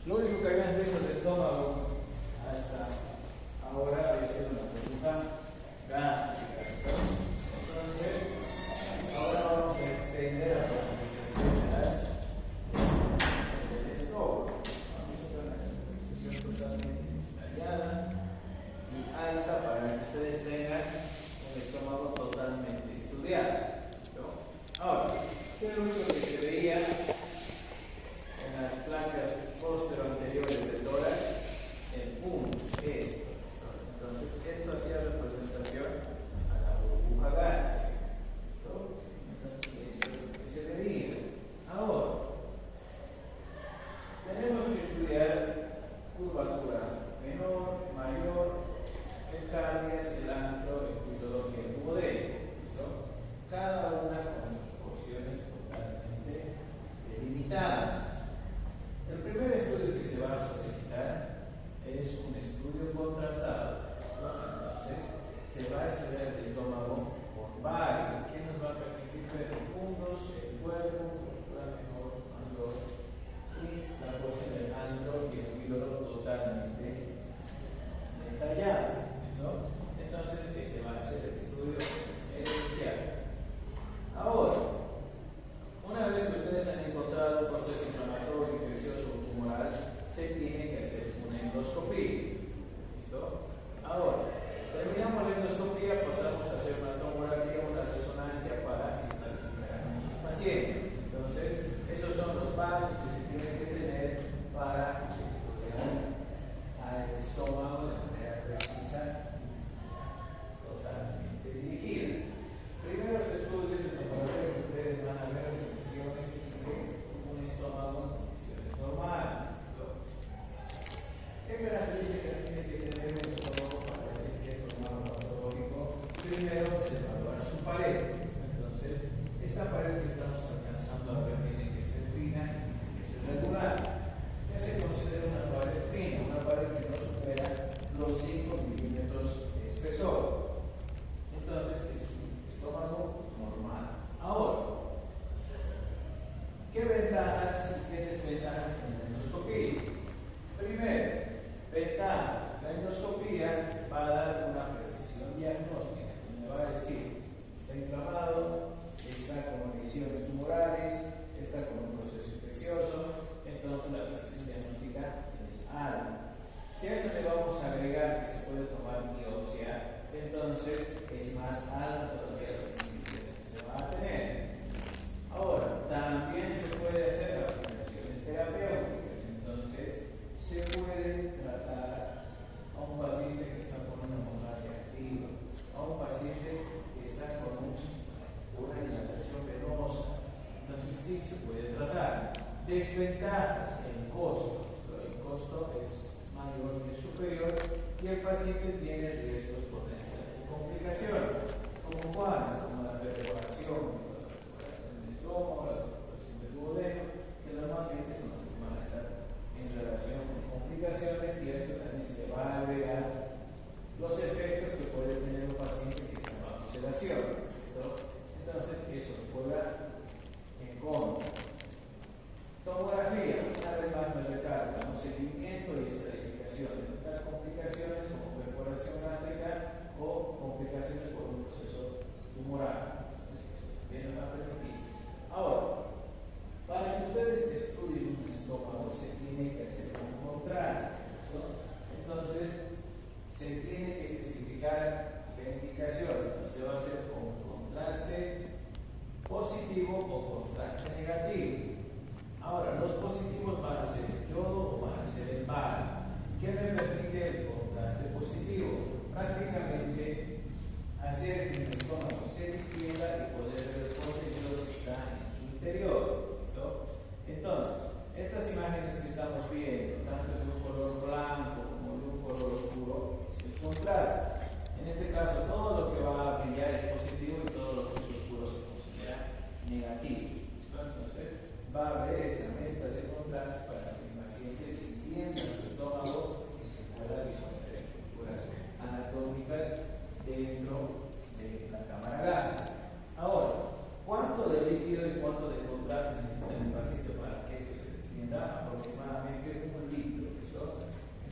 Lo único que habían visto del estómago hasta ahora había sido una pregunta gástrica. Entonces, ahora vamos a extender la profundización del estómago. Vamos a hacer una exposición totalmente detallada y alta para que ustedes tengan un estómago totalmente estudiado. Ahora, ¿qué es lo único que se veía en las placas postero-anteriores del tórax? El fundus, esto. Entonces, esto hacía representación a la burbuja gástrica. Entonces, eso es lo que se veía. Ahora, tenemos que estudiar curvatura menor, mayor, el cardias, el antro, el píloro y el duodeno. Cada una con sus porciones totalmente delimitadas. El primer estudio que se va a solicitar es un estudio contrastado. Entonces, se va a estudiar el estómago con vario, que nos va a permitir ver los fondos, el cuerpo, la menor, mayor, y la porción del antro y el píloro totalmente detallado. ¿Listo? Entonces, este va a ser el estudio inicial. Ahora, una vez que ustedes han encontrado un proceso inflamatorio, infeccioso o tumoral, se tiene que hacer una endoscopía. ¿Listo? Ahora, terminamos la endoscopía, pasamos a hacer una tomografía, una resonancia para estadificar a nuestros pacientes. Entonces, esos son los pasos que se tienen que tener para estudiar al estómago de manera precisa, totalmente dirigida. Primeros estudios de tomografía que ustedes van a ver lesiones de un estómago en condiciones normales. ¿Qué características tiene que tener un estómago para decir que es normal o patológico? Primero, se evalúa su pared. Entonces, esta pared que estamos alcanzando a ver tiene que ser fina y tiene que ser regular. ¿Qué se considera una pared fina? Una pared que no supera los 5 milímetros de espesor. Entonces, es un estómago normal. Ahora, ¿qué ventajas y qué desventajas tiene la endoscopía? Primero, ventajas. La endoscopía va a dar una precisión diagnóstica. Me va a decir, está inflamado, está con lesiones tumorales, está con un proceso infeccioso, entonces la precisión diagnóstica es alta. Si a eso le vamos a agregar que se puede tomar biopsia, entonces es más alta todavía la sensibilidad que se va a tener. Ahora, también se puede hacer aplicaciones terapéuticas, entonces se puede tratar a un paciente que está con una hemorragia activa, a un paciente que está con una dilatación venosa, entonces sí se puede tratar. Desventajas, el costo es mayor que superior y el paciente tiene riesgos potenciales de complicación, como cuáles, como la perforación del estómago, la perforación del duodeno, que normalmente son las que van a estar en relación con complicaciones, y a esto también se le va a agregar los efectos que puede tener un paciente que está bajo sedación. Entonces, eso lo puede dar en contra. Tomografía, una vez más me recarga, un seguimiento y estadificación, detectar complicaciones como perforación gástrica o complicaciones por un proceso tumoral. Entonces, eso también nos va a permitir. Ahora, para que ustedes estudien un estómago se tiene que hacer un contraste. Entonces, se tiene que especificar la indicación. Se va a hacer con contraste positivo o contraste negativo. Ahora, los positivos van a ser el yodo o van a ser el bario. ¿Qué me permite el contraste positivo? Prácticamente hacer que el estómago se distienda y poder ver el contenido que está en su interior. ¿Listo? Entonces, estas imágenes que estamos viendo, tanto de un color blanco como de un color oscuro, es el contraste. En este caso, todo lo que va a brillar es positivo y todo lo que es oscuro se considera negativo. ¿Listo? Entonces, va a haber esa mezcla de contrastes para que el paciente distienda su estómago y se pueda visualizar estructuras anatómicas dentro de la cámara gástrica. Ahora, ¿cuánto de líquido y cuánto de contraste necesita el paciente para que esto se distienda? Aproximadamente 1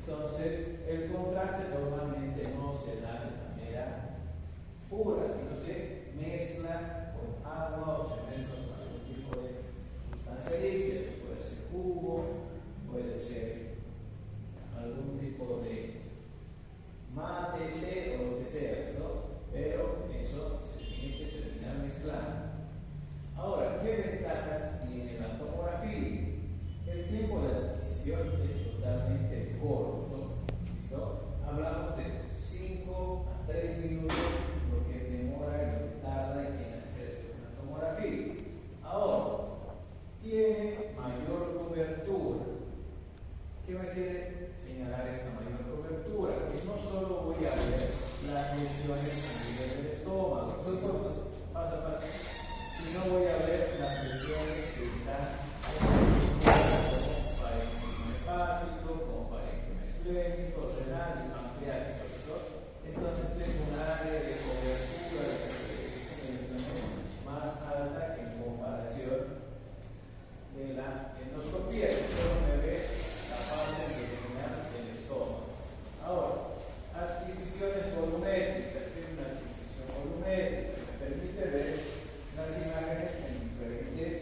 Entonces, el contraste normalmente no se da de manera pura, sino se mezcla con agua o se mezcla con algún tipo de sustancia líquida. Puede ser jugo, puede ser algún tipo de mate, té o lo que sea, ¿no? Pero eso se tiene que terminar mezclando. Ahora, ¿qué ventajas tiene la tomografía? El tiempo de la adquisición es totalmente corto, ¿listo? Hablamos de 5 a 3 minutos lo que demora y lo que tarda en hacerse una tomografía. Ahora, tiene mayor cobertura. ¿Qué me quiere señalar esta mayor cobertura? Que no solo voy a ver las lesiones a nivel del estómago, pasa, sino voy a ver las lesiones que están como parénquima hepático, como parénquima esplénico, renal y pancreático, ¿no? Entonces tengo un área de cobertura de lesiones más alta en comparación de la endoscopía, que solo me ve la parte abdominal del estómago. Ahora, adquisiciones volumétricas. ¿Qué es una adquisición volumétrica? Me permite ver las imágenes en diferentes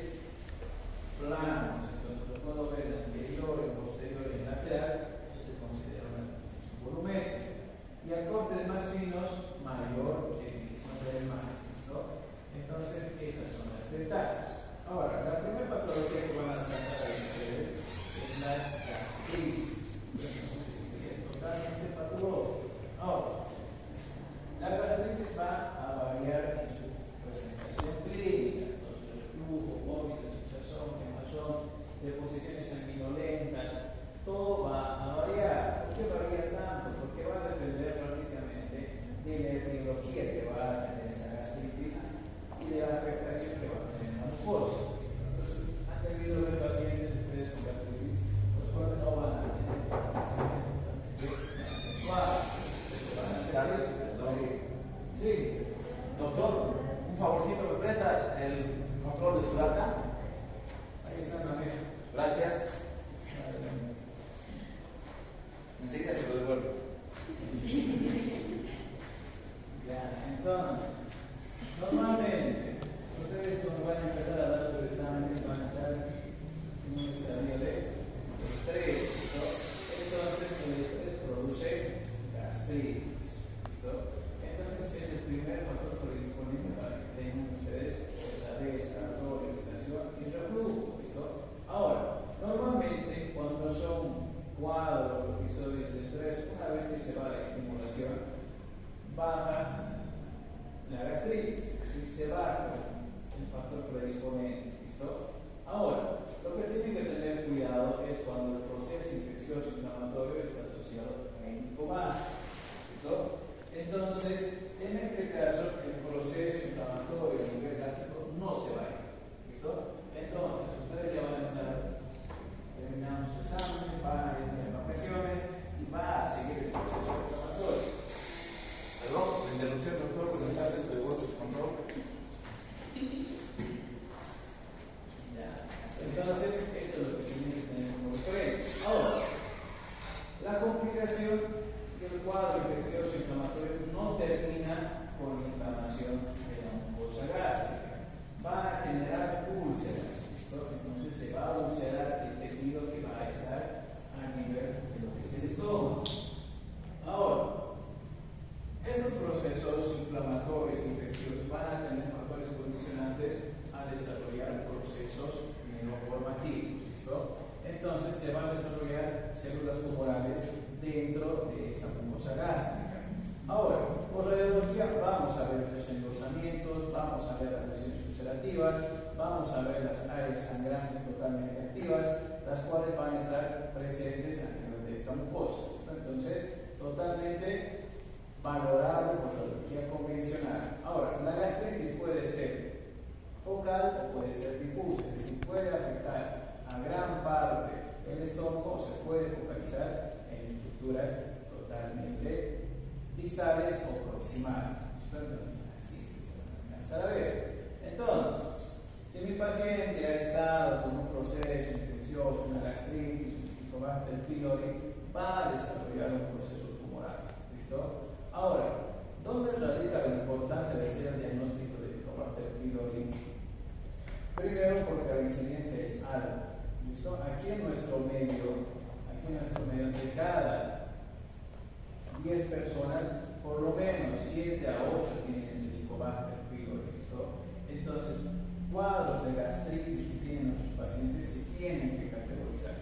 planos. Entonces lo puedo ver en anterior, en posterior y en lateral. Eso se considera una adquisición volumétrica. Y a cortes más finos, mayor definición de la imagen, ¿no? Entonces esas son las ventajas. Ahora, la primera patología que van a tratar a ustedes es la gastritis. Es totalmente patológico. Ahora, la gastritis va a variar en su presentación clínica. Entonces, reflujo, vómito, hinchazón, quemazón, deposiciones sanguinolentas, todo va a variar. ¿Por qué varía tanto? Porque va a depender prácticamente de la etiología que va a tener esa gastritis y de la afectación que va a tener la mucosa. Han debido ver pacientes ustedes con gastritis, los cuales no van a tener afectaciones suaves. Van a ser sí. Doctor, un favorcito, ¿me presta el control de su data? Ahí está la mesa. Gracias. Enseguida se lo devuelvo. Ya, entonces, normalmente, ustedes cuando van a empezar a dar sus exámenes van a estar en un estadio de estrés, ¿listo? Entonces, el estrés produce gastritis, ¿listo? Entonces, es el primer factor predisponible para que tengan ustedes pesadez, ardor, irritación y reflujo, ¿listo? Ahora, normalmente, cuando son cuadros o episodios de estrés, una vez que se va la estimulación, baja la gastritis, es decir, se baja el factor predisponente, ¿listo? Ahora, lo que tienen que tener cuidado es cuando el proceso infeccioso inflamatorio está asociado a incubación, ¿listo? Entonces, en este caso, el proceso inflamatorio a nivel gástrico no se va a ir, ¿listo? Entonces, ustedes ya van a estar terminando sus exámenes, van a ir haciendo presiones y va a seguir el proceso inflamatorio. Perdón, la interrupción, doctor, buenas tardes, te devuelvo su control. Ya. Entonces, eso es lo que tienen que tener como referencia. Ahora, la complicación del cuadro infeccioso inflamatorio no termina con la inflamación de la mucosa gástrica. Van a generar úlceras, ¿listo? Entonces se va a ulcerar el tejido que va a estar a nivel de lo que es el estómago. Ahora, estos procesos inflamatorios infecciosos van a tener factores condicionantes a desarrollar procesos neuroformativos, ¿listo? Entonces se van a desarrollar células tumorales dentro de esa mucosa gástrica. Ahora, por radiología vamos a ver los engrosamientos, vamos a ver las lesiones ulcerativas, vamos a ver las áreas sangrantes totalmente activas, las cuales van a estar presentes a nivel de esta mucosa, ¿listo? Entonces, totalmente valorable por radiología convencional. Ahora, la gastritis puede ser focal o puede ser difusa, es decir, puede afectar a gran parte del estómago o se puede focalizar en estructuras totalmente distales o proximales. Entonces, así es que se van a alcanzar a ver. Entonces, si mi paciente ha estado con un proceso infeccioso, una gastritis, un Helicobacter pylori, va a desarrollar un proceso tumoral. ¿Listo? Ahora, ¿dónde radica la importancia de hacer el diagnóstico de Helicobacter pylori? Primero, porque la incidencia es alta. ¿Listo? Aquí en nuestro medio, de cada 10 personas, por lo menos 7 a 8 tienen Helicobacter pylori. ¿Listo? Entonces, cuadros de gastritis que tienen nuestros pacientes se tienen que categorizar.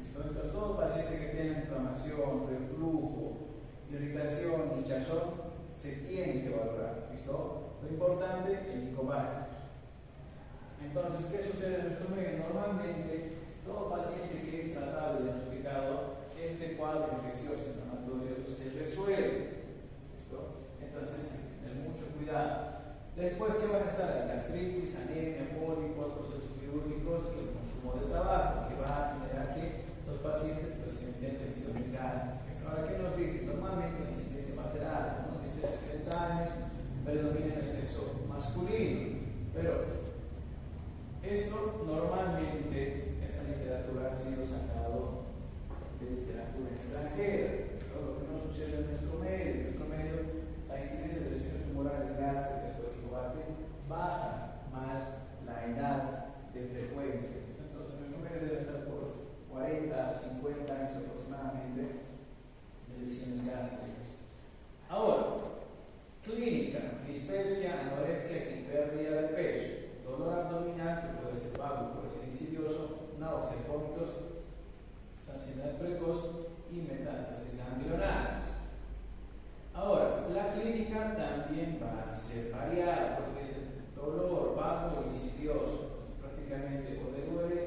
¿Listo? Entonces, todo paciente que tiene inflamación, reflujo, irritación, hinchazón, se tiene que valorar. ¿Listo? Lo importante, el Helicobacter. Entonces, ¿qué sucede en nuestro medio? Normalmente, todo paciente que es tratado y diagnosticado, este cuadro infeccioso inflamatorio se resuelve. ¿Listo? Entonces, hay que tener mucho cuidado. Después, ¿qué van a estar? Las gastritis, anemia, pólipos, procesos quirúrgicos y el consumo de tabaco, que va a generar que los pacientes presenten lesiones gástricas. Ahora, ¿qué nos dice? Normalmente la incidencia va a ser alta, nos dice 70 años, predomina en el sexo masculino. Pero esto normalmente, esta literatura ha sido sacado de literatura extranjera. Lo que no sucede en nuestro medio, la incidencia de lesiones tumorales gástricas por Helicobacter baja más la edad de frecuencia. Entonces, nuestro medio debe estar por los 40 a 50 años aproximadamente de lesiones gástricas. Ahora, clínica, dispepsia, anorexia y pérdida de peso. Dolor abdominal, que puede ser vago, puede ser insidioso, náuseas, vómitos, saciedad precoz y metástasis ganglionares. Ahora, la clínica también va a ser variada, porque es dolor vago y insidioso. Prácticamente o le duele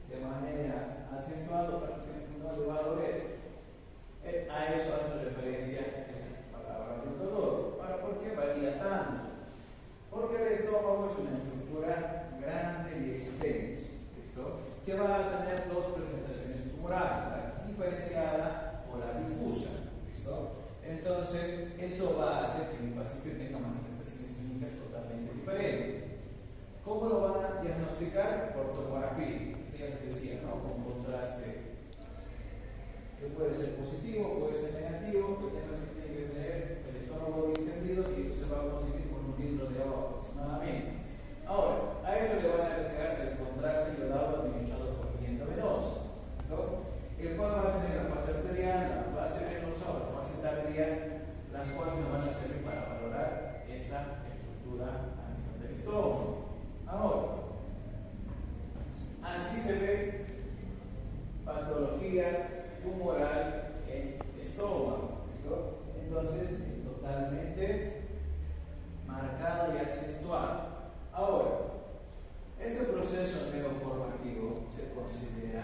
de manera acentuada, prácticamente no le va a doler. A eso hace referencia esa palabra del dolor. Ahora, ¿por qué varía tanto? Porque el estómago es una estructura grande y extensa, ¿listo? Que va a tener dos presentaciones tumorales, la diferenciada o la difusa, ¿listo? Entonces, eso va a hacer que el paciente tenga manifestaciones clínicas totalmente diferentes. ¿Cómo lo van a diagnosticar? Por tomografía. Ya les decía, ¿no? Con contraste, que puede ser positivo, puede ser negativo, que tiene que tener el estómago distendido y eso se va a conseguir con un litro de agua aproximadamente. Ahora, a eso le van a agregar el contraste iodado administrado por viento venoso, ¿no? El cual va a tener la fase arterial, la fase venosa o la fase tardía, las cuales nos van a servir para valorar esa estructura a nivel del estómago. Ahora, así se ve patología tumoral en estómago, ¿listo? Entonces es totalmente marcado y acentuado. Ahora, este proceso neoformativo se considera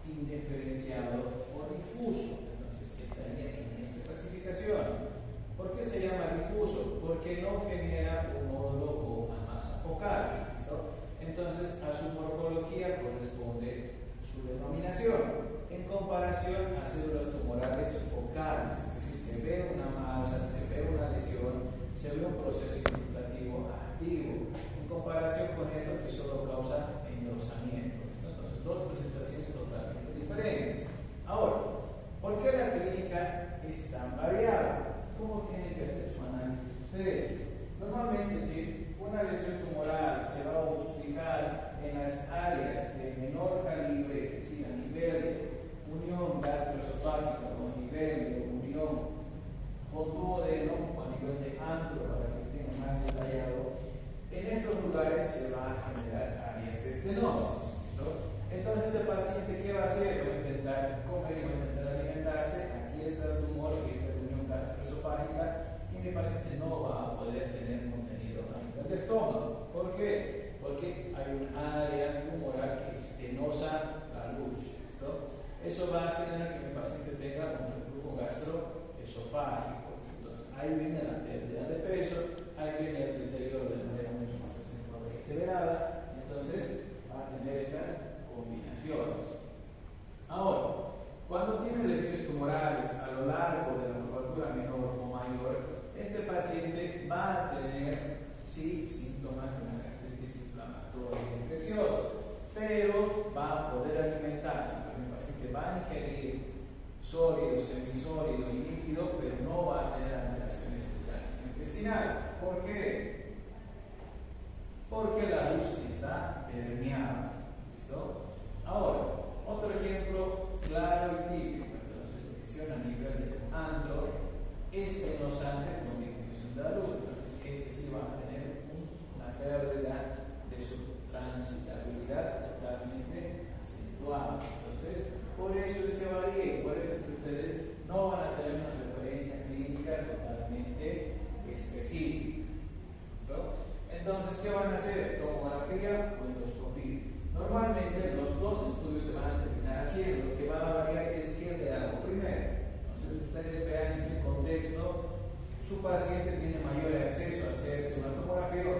indiferenciado o difuso. Entonces estaría en esta clasificación. ¿Por qué se llama difuso? Porque no genera un nódulo o una masa focal. ¿Listo? Entonces a su morfología corresponde su denominación en comparación a células tumorales focales. Es decir, se ve una masa, se ve una lesión, se ve un proceso infiltrativo activo en comparación con esto que solo causa engrosamiento. Entonces, dos presentaciones totalmente diferentes. Ahora, ¿por qué la clínica es tan variada? ¿Cómo tienen que hacer su análisis ustedes? Normalmente, si una lesión tumoral se va a ubicar en las áreas de menor calibre, es decir, a nivel de unión gastroesofágica o a nivel de unión con duodeno o a nivel de antro, para que tenga más detallado, en estos lugares se va a generar áreas de estenosis, ¿no? Entonces este paciente, ¿qué va a hacer? Va a intentar comer y va a intentar alimentarse. Aquí está el tumor, aquí está la unión gastroesofágica y mi paciente no va a poder tener contenido a nivel de estómago. ¿Por qué? Porque hay un área tumoral que estenosa la luz, ¿no? Eso va a generar que mi paciente tenga un reflujo gastroesofágico. Entonces ahí viene la pérdida de peso, ahí viene el deterioro de manera mucho más acentuada y acelerada. Entonces va a tener esas combinaciones. Ahora, cuando tiene lesiones tumorales a lo largo de la curvatura menor o mayor, este paciente va a tener, sí, síntomas de una gastritis inflamatoria infecciosa, pero va a poder alimentarse. a ingerir sólido, semisólido y líquido, pero no va a tener alteraciones del tránsito intestinal. ¿Por qué? Porque la luz está permeable. ¿Listo? Ahora, otro ejemplo claro y típico. Entonces, visión a nivel de antro, nos ante con disminución de la luz. Entonces, sí va a tener una pérdida de su transitabilidad totalmente acentuada. Entonces, por eso es que varía, por eso es que ustedes no van a tener una referencia clínica totalmente específica. ¿Listo? Entonces, ¿qué van a hacer? Tomografía o endoscopía. Normalmente los dos estudios se van a terminar haciendo. Lo que va a variar es quién le hago primero. Entonces, ustedes vean en qué contexto su paciente tiene mayor acceso a hacerse una tomografía o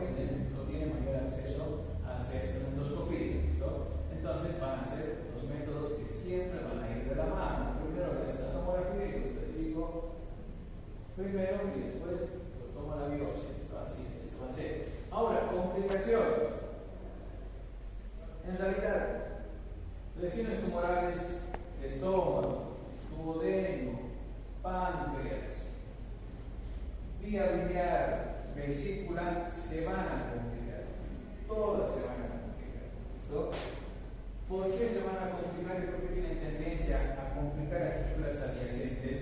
tiene mayor acceso a hacerse una endoscopía. ¿Listo? Entonces, van a ser los métodos que siempre van a ir de la mano. Primero le hace la tomografía y lo especifico primero y después lo toma la biopsia. Así es, esto va a ser. Ahora, complicaciones. En realidad, lesiones tumorales de estómago, duodeno, páncreas, vía biliar, vesícula, se van a complicar. Todas se van a complicar. ¿Listo? ¿Por qué se van a complicar y por qué tienen tendencia a complicar a estructuras adyacentes?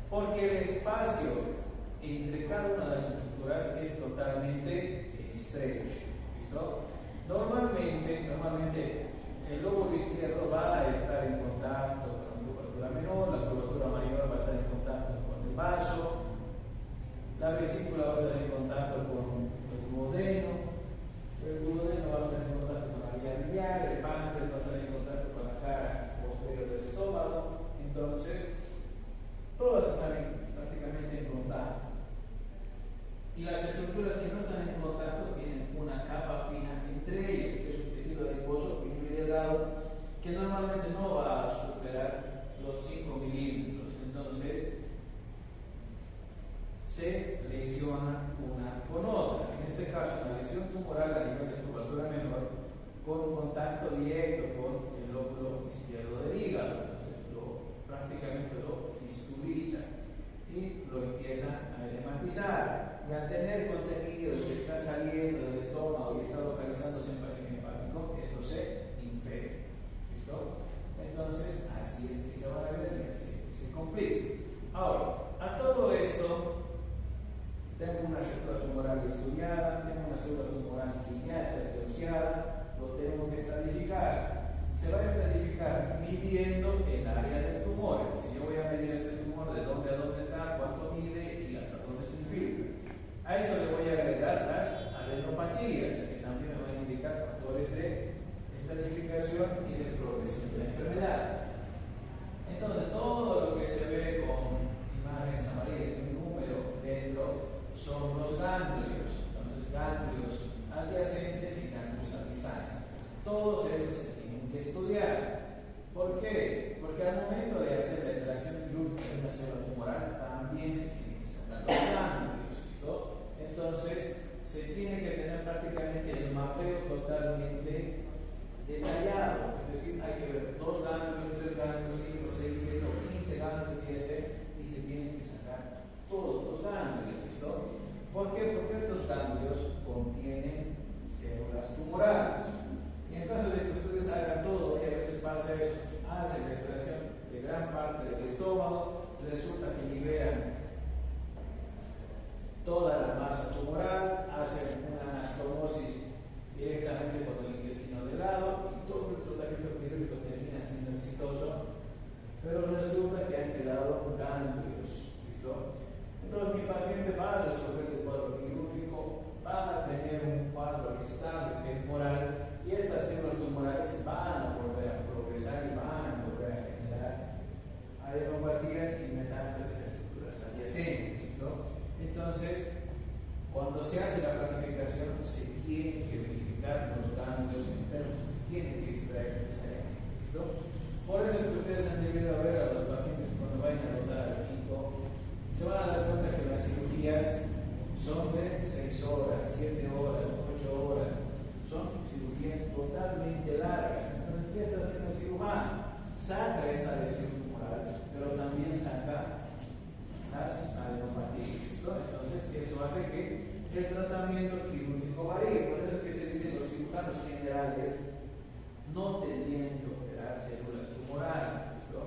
Porque el espacio entre cada una de las estructuras es totalmente estrecho. ¿Listo? Normalmente el lóbulo izquierdo va a estar en contacto con la curvatura menor, la curvatura mayor va a estar en contacto con el vaso, la vesícula va a estar en contacto con el duodeno va a estar en contacto con la vía biliar, el páncreas va a estar en contacto con la cara posterior del estómago. Entonces, todas están prácticamente en contacto. Y las estructuras que no están en contacto tienen una capa fina entre ellas, que es un tejido adiposo fino y delgado, que normalmente no va a superar los 5 milímetros. Entonces, se lesiona una con otra. En este caso, una lesión tumoral a nivel de curvatura menor con un contacto directo con el lóbulo izquierdo del hígado. Entonces, prácticamente lo fistuliza y lo empieza a edematizar. Y al tener contenido que está saliendo del estómago y está localizándose en parénquima hepático, esto se infecta. ¿Listo? Entonces, así es que se va a ver y así es que se complica. Ahora, a todo esto, tengo una célula tumoral estudiada, tengo una célula tumoral que ya está biopsiada, lo tengo que estratificar. Se va a estratificar midiendo el área del tumor. Es decir, yo voy a medir este tumor de dónde a dónde está, cuánto mide y hasta dónde se infiltra. A eso le voy a agregar las adenopatías, que también me van a indicar factores de estratificación y de progresión de la enfermedad. Entonces, todo lo que se ve con imágenes amarillas, un número dentro, son los ganglios. Entonces, ganglios adyacentes y ganglios a distancia. Todos estos se tienen que estudiar. ¿Por qué? Porque al momento de hacer la extracción quirúrgica de una célula tumoral, también se tienen que sacar los ganglios. ¿Listo? Entonces, se tiene que tener prácticamente el mapeo totalmente detallado. Es decir, hay que ver 2 ganglios, 3 ganglios, 5, 6, 7 o 15 ganglios y se tienen que sacar todos los ganglios. ¿Listo? ¿Por qué? Porque estos ganglios contienen células tumorales. Y en caso de que ustedes hagan todo, y a veces pasa eso, hacen la extracción de gran parte del estómago, resulta que liberan toda la masa tumoral, hacen una anastomosis directamente con el intestino delgado y todo el tratamiento quirúrgico termina siendo exitoso, pero resulta que han quedado ganglios. ¿Listo? Entonces mi paciente va a resolver el cuadro quirúrgico, va a tener un cuadro estable temporal y estas células tumorales van a volver a progresar y van a volver a generar adenopatías y metástasis en estructuras adyacentes. ¿Listo? Entonces, cuando se hace la planificación, se tiene que verificar los ganglios enfermos, se tiene que extraer necesariamente no tendrían que operar células tumorales. ¿Listo?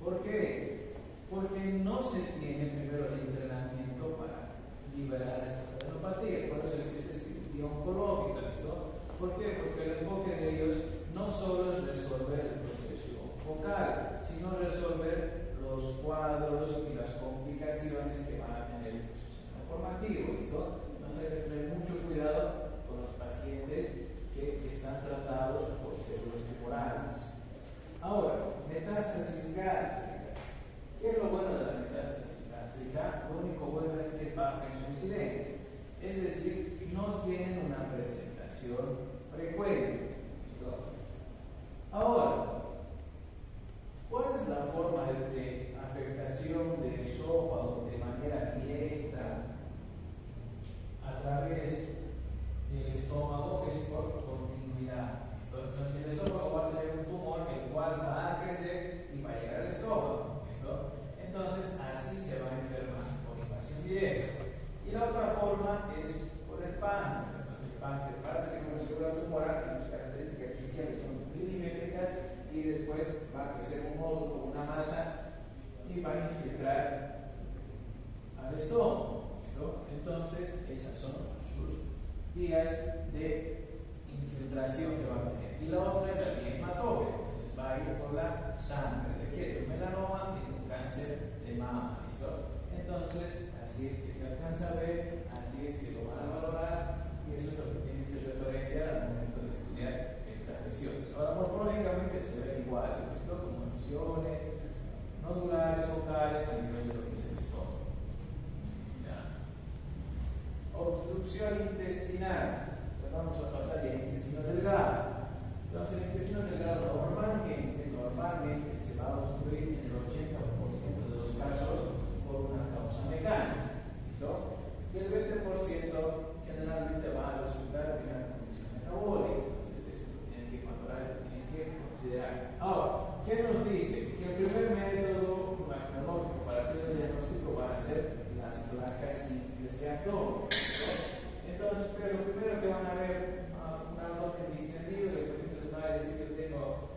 ¿Por qué? Porque no se tiene primero el entrenamiento para liberar estas adenopatías. Por eso existe cirugía oncológica. ¿Listo? ¿Por qué? Porque el enfoque de ellos no solo es resolver el proceso focal, sino resolver los cuadros y las complicaciones que van a tener el proceso formativo. ¿Listo? Entonces hay que tener mucho cuidado con los pacientes que están tratados por células tumorales. Ahora, metástasis gástrica. ¿Qué es lo bueno de la metástasis gástrica? Lo único bueno es que es baja en su incidencia. Es decir, no tienen una presentación frecuente. ¿Listo? Ahora, ¿cuál es la forma de afectación del esófago de manera directa a través del estómago? Es por continuidad. ¿Listo? Entonces el esófago va a tener un tumor el cual va a crecer y va a llegar al estómago. ¿Listo? Entonces así se va a enfermar por invasión directa. Y la otra forma es por el páncreas. Entonces el páncreas va a tener una célula tumoral y sus características iniciales son milimétricas y después va a crecer un módulo, una masa y va a infiltrar al estómago. ¿Listo? Entonces esas son sus vías de infiltración que va a tener. Y la otra es la vía hematógena. Entonces va a ir por la sangre. ¿De qué? De un melanoma y de un cáncer de mama. ¿Listo? Entonces así es que se alcanza a ver, así es que lo van a valorar y eso es lo que tienen que referenciar al momento de estudiar estas lesiones. Ahora, morfológicamente se ven iguales, ¿listo? Como lesiones nodulares, focales a nivel de lo que es el estómago. ¿Ya? Obstrucción intestinal. Entonces vamos a pasar al intestino delgado. Entonces el intestino delgado normalmente se va a obstruir en el 80% de los casos por una causa mecánica. ¿Listo? Y el 20% generalmente va a resultar de una condición metabólica. Entonces eso lo tienen que valorar, lo tienen que considerar. Ahora, ¿qué nos dice? Que el primer método imaginológico para hacer el diagnóstico va a ser las placas simples de abdomen. ¿Listo? Entonces, pero lo primero que van a ver un abdomen distendido, el paciente les va a decir que tengo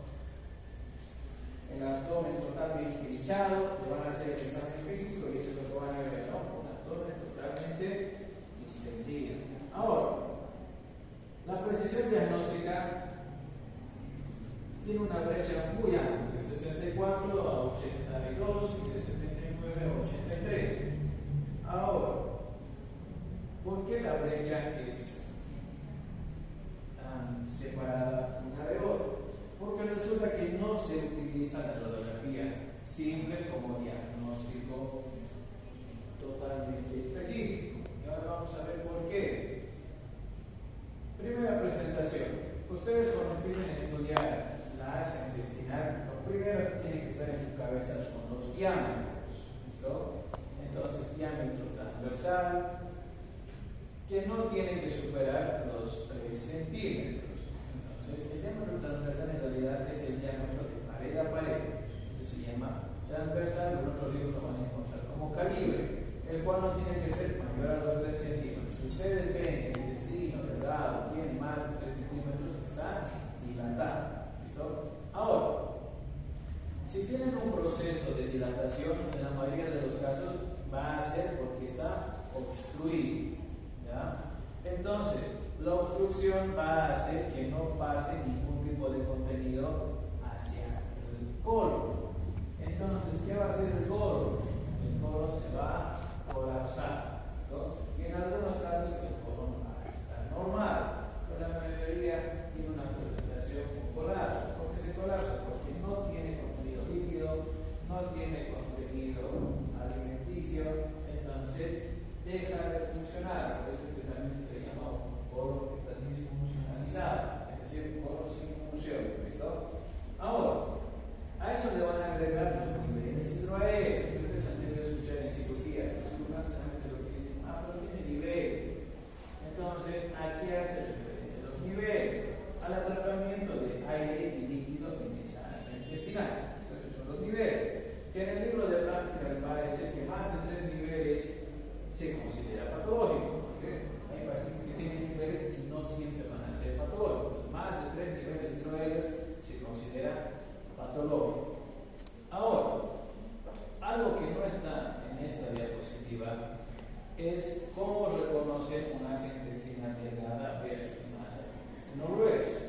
el abdomen totalmente hinchado, le van a hacer el examen físico y eso es lo que van a ver, ¿no? Un abdomen totalmente distendido. Ahora, la precisión diagnóstica tiene una brecha muy amplia, de 64 a 82 y de 79 a 83. Ahora, ¿por qué la brecha es tan separada una de otra? Porque resulta que no se utiliza la radiografía simple como diagnóstico totalmente específico. Y ahora vamos a ver por qué. Primera presentación. Ustedes cuando empiecen a estudiar la asa intestinal, lo primero que tiene que estar en su cabeza son los diámetros. ¿Listo? Entonces, diámetro transversal, que no tiene que superar los 3 centímetros. Entonces, el diámetro transversal en realidad es el diámetro de pared a pared. Eso se llama transversal, en otros libros lo van a encontrar como calibre, el cual no tiene que ser mayor a los 3 centímetros. Si ustedes ven que el intestino delgado tiene más de 3 centímetros, está dilatado. ¿Listo? Ahora, si tienen un proceso de dilatación, en la mayoría de los casos va a ser porque está obstruido. ¿Ya? Entonces, la obstrucción va a hacer que no pase ningún tipo de contenido hacia el colon. Entonces, ¿qué va a hacer el colon? El colon se va a colapsar. ¿Listo? Y en algunos casos el colon va a estar normal, pero la mayoría tiene una presentación con colapso. ¿Por qué se colapsa? Porque no tiene contenido líquido, no tiene contenido alimenticio, entonces deja de funcionar. Por eso es que también se llama un colon que está disfuncionalizado, es decir, un colon sin función. ¿Listo? es cómo reconocer una asa intestinal delgada versus una asa intestinal gruesa.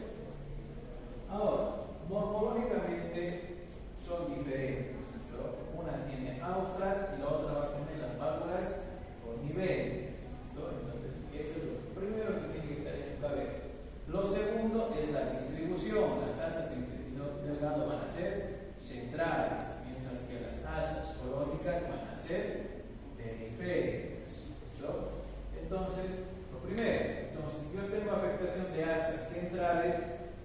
Ahora, morfológicamente son diferentes. ¿Listo? Una tiene austras y la otra va a tener las válvulas por niveles. ¿Listo? Entonces, eso es lo primero que tiene que estar en su cabeza. Lo segundo es la distribución. Las asas de intestino delgado van a ser centrales, mientras que las asas colónicas van a ser periféricas. ¿Listo? Entonces, lo primero, si yo tengo afectación de asas centrales,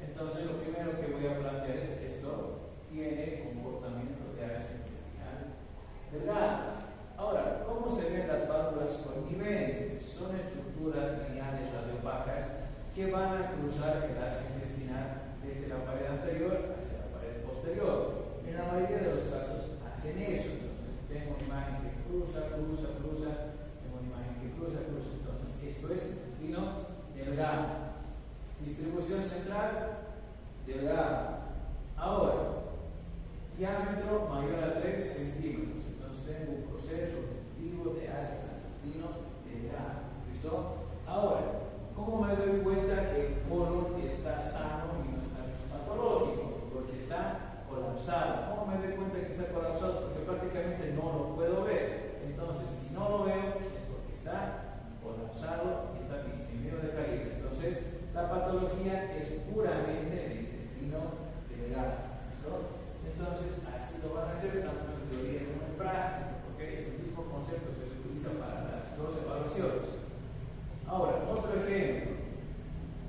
entonces lo primero que voy a plantear es esto tiene comportamiento de asa intestinal delgada. Ahora, ¿cómo se ven las válvulas por niveles? Son estructuras lineales radiopacas que van a cruzar el asa intestinal desde la pared anterior hacia la pared posterior. En la mayoría de los casos hacen eso. Entonces, tengo una imagen que cruza, tengo una imagen que cruza. Entonces, esto es intestino delgado. Distribución central, delgada. Ahora, diámetro mayor a 3 centímetros. Entonces, tengo un proceso obstructivo de asa intestino delgado. ¿Listo? Ahora, ¿cómo me doy cuenta que el colon está sano y no está patológico? Porque está colapsado. ¿Cómo me doy cuenta que está colapsado? Porque prácticamente no lo puedo ver. Entonces, si no lo veo, es porque está colapsado y está disminuido de calibre. Entonces, la patología es puramente de intestino delgado. ¿Listo? Entonces, así lo van a hacer tanto en teoría como en práctica, porque es el mismo concepto que se utiliza para las dos evaluaciones. Ahora, otro ejemplo.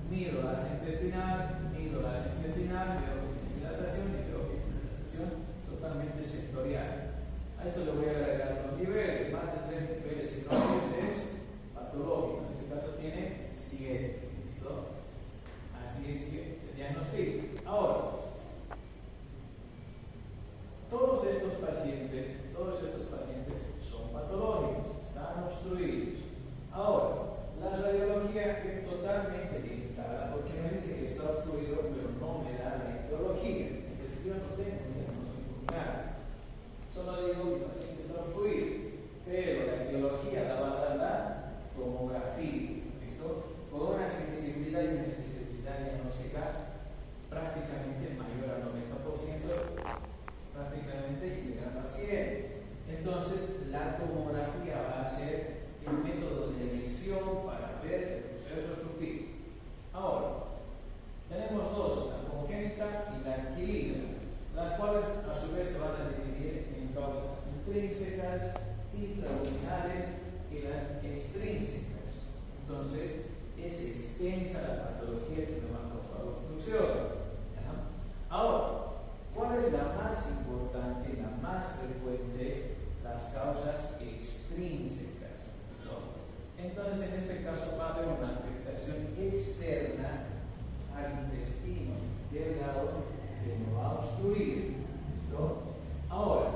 Mido la asa intestinal, veo que tiene dilatación y veo que es una dilatación totalmente sectorial. A esto le voy a agregar los niveles. Más de 3 niveles secundarios es patológico. En este caso tiene 7. ¿Listo? Así es que se diagnostica. Ahora, todos estos pacientes son patológicos, están obstruidos. Ahora, la radiología es totalmente limitada porque me dice que está obstruido, pero no me da la etiología. Es decir, yo no tengo diagnóstico final. Solo digo que el paciente está obstruido, pero la etiología la va a dar la tomografía. ¿Listo? Con una sensibilidad y una especificidad diagnóstica prácticamente mayor al 90%, prácticamente llegando al 100%. Entonces, la tomografía va a ser el método de elección para ver el proceso obstructivo. Ahora, tenemos dos, la congénita y la adquirida, las cuales a su vez se van a dividir en causas intrínsecas, intraluminales y las extrínsecas. Entonces, es extensa la patología que me va a causar obstrucción. ¿Ya? Ahora, ¿cuál es la más importante y la más frecuente? Las causas extrínsecas. ¿Listo? Entonces, en este caso va a haber una afectación externa al intestino delgado que lo va a obstruir. ¿Listo? Ahora,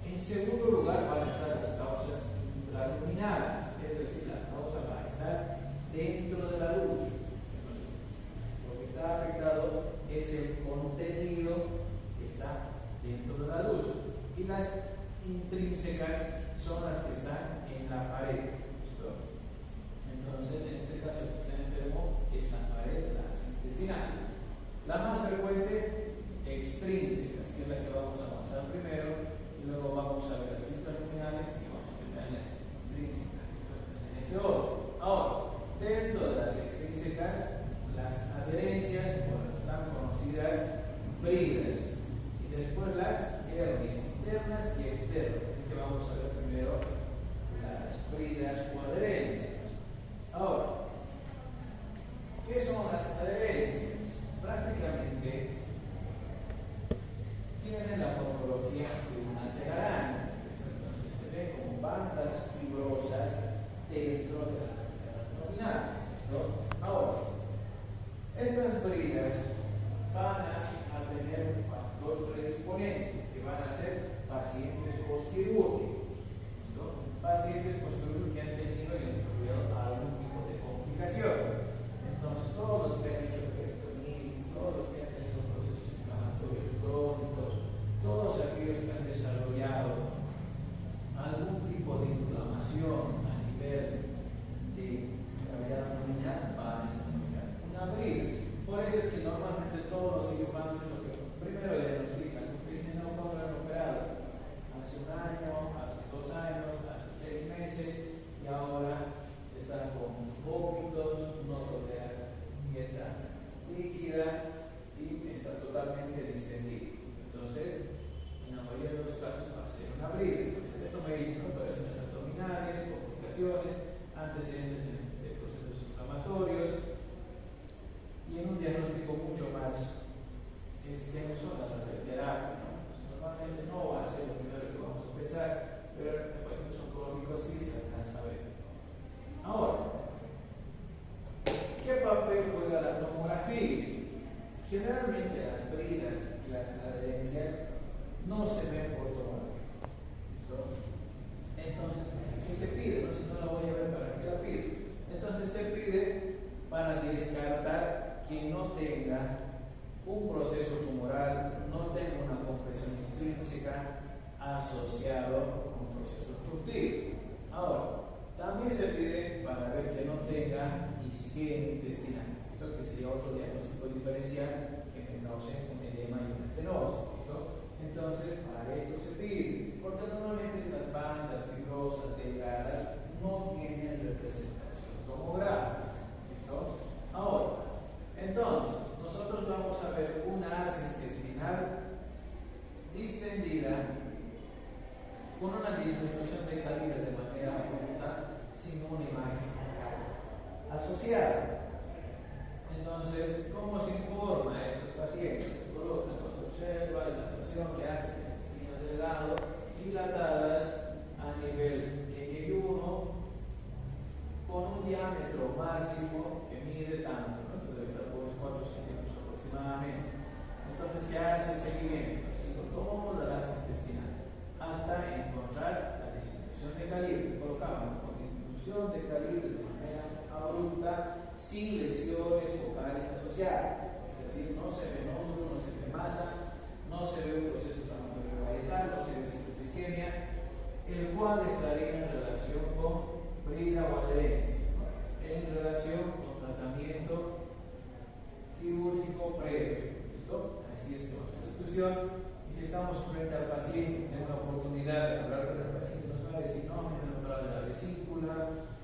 en segundo lugar van a estar las causas intraluminales, es decir, la causa va a estar dentro de la luz. Entonces, lo que está afectado es el contenido que está dentro de la luz. Y las intrínsecas son las que están en la pared. ¿Listo? Entonces, en este caso, el que está enfermo es la pared de la asa intestinal. La más frecuente, extrínsecas, que es la que vamos a avanzar primero, y luego vamos a ver las intraluminales y vamos a ver las intrínsecas. Esto es en ese orden. Ahora, dentro de las extrínsecas, las adherencias o las tan conocidas bridas, y después las hernias internas y externas. Así que vamos a ver primero las bridas o adherencias. Ahora, ¿qué son las adherencias? Prácticamente tienen la morfología de una telaraña. Entonces se ven como bandas fibrosas dentro de la cavidad abdominal. Ahora, estas bridas van a tener un factor predisponente que van a ser pacientes postquirúrgicos. Pacientes postquirúrgicos que han tenido y han desarrollado algún tipo de complicación. Entonces, todos los que han hecho peritonitis, todos los que han tenido procesos inflamatorios crónicos, todos aquellos que han desarrollado algún tipo de inflamación a nivel asociado a un proceso obstructivo. Ahora, también se pide para ver que no tenga isquemia intestinal. Esto que sería otro diagnóstico diferencial que me cause un edema y una estenosis. Entonces, para eso se pide, porque normalmente estas bandas fibrosas delgadas no tienen representación tomográfica. ¿Listo? Ahora, entonces, nosotros vamos a ver una asa intestinal distendida con una disminución de calibre de manera abrupta sin una imagen asociada. Entonces, ¿cómo se informa a estos pacientes? Se colocan, se observa la dilatación que hace el intestino delgado, dilatadas a nivel de Y1 con un diámetro máximo que mide tanto, ¿no? Esto debe estar por unos 4 centímetros aproximadamente. Entonces se hace seguimiento, haciendo toda la asa intestinal hasta encontrar la disminución de calibre. Colocamos con disminución de calibre de manera abrupta, sin lesiones focales asociadas, es decir, no se ve nódulo, no se ve masa, no se ve un proceso varietal, no se ve isquemia, el cual estaría en relación con brida o adherencia, ¿no? En relación con tratamiento quirúrgico previo. ¿Listo? Así es nuestra institución. Y si estamos frente al paciente, tenemos la oportunidad de hablar con el paciente, nos va a decir, no, me han operado de la vesícula,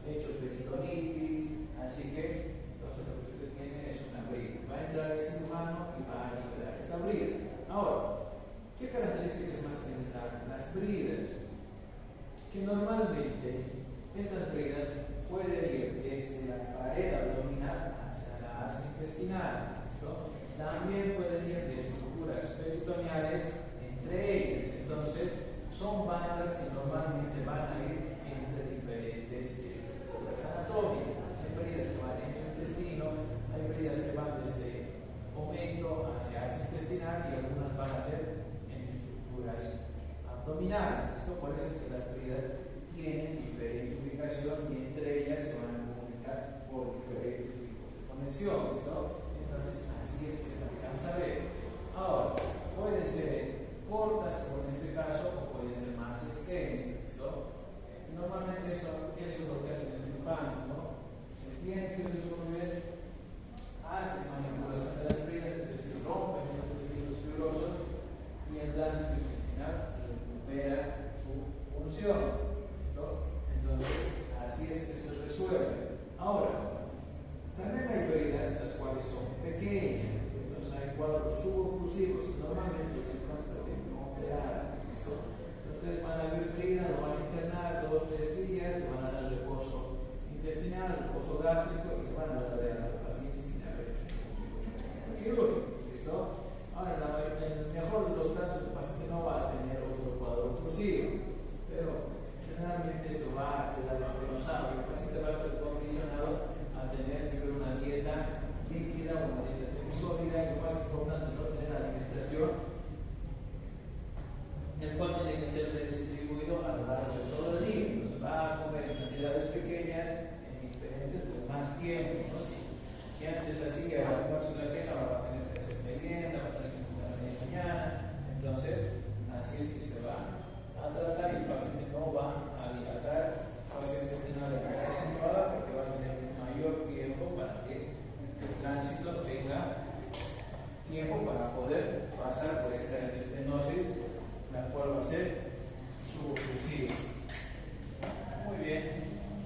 he hecho peritonitis, así que entonces lo que usted tiene es una brida. Va a entrar el cirujano y va a liberar esta brida. Ahora, ¿qué características más tienen las bridas? Que normalmente estas bridas pueden ir desde la pared abdominal hacia la asa intestinal. ¿Listo? También pueden ir de estructuras peritoneales entre ellas. Entonces, son bandas que normalmente van a ir entre diferentes estructuras anatómicas. Hay bridas que van entre el intestino, hay bridas que van desde aumento hacia asa intestinal y algunas van a ser en estructuras abdominales. Esto por eso es que las bridas tienen diferente ubicación y entre ellas se van a comunicar por diferentes tipos de conexión. ¿Listo? Entonces, así es que se alcanza a ver. Ahora, pueden ser cortas, como en este caso, o pueden ser más extensas. ¿Listo? Normalmente eso es lo que hacen los cirujanos, ¿no? Se tiene que resolver, hacen manipulación de las bridas, es decir, rompen los tejidos fibrosos y el ácido intestinal recupera su función. ¿Listo? Entonces, así es que se resuelve. Ahora, también hay bridas las cuales son pequeñas. Entonces, hay cuadros suboclusivos. Normalmente los cirujanos prefieren no operar. ¿Listo? Entonces, ustedes van a ver brida, lo van a internar 2 o 3 días, le van a dar reposo intestinal, reposo gástrico y le van a dar al paciente sin haber hecho ningún quirúrgico. ¿Listo? Ahora, en el mejor de los casos, el paciente no va a tener otro cuadro oclusivo, pero generalmente esto va a quedar estenosado y el paciente va a estar condicionado a tener una dieta líquida, una dieta semisólida y lo más importante, no tener alimentación, el cual tiene que ser redistribuido a lo largo de todo el día. Entonces va a comer en cantidades pequeñas, en diferentes, por más tiempo, ¿no? Si antes hacía almuerzo y la cena, ahora va a tener que hacer merienda, va a tener que comer a media mañana. Entonces, así es que se va a tratar y el paciente no va a dilatar su asa intestinal de manera acentuada porque va a tener mayor tiempo para que el tránsito tenga tiempo para poder pasar por esta estenosis, la cual va a ser suboclusiva. Muy bien.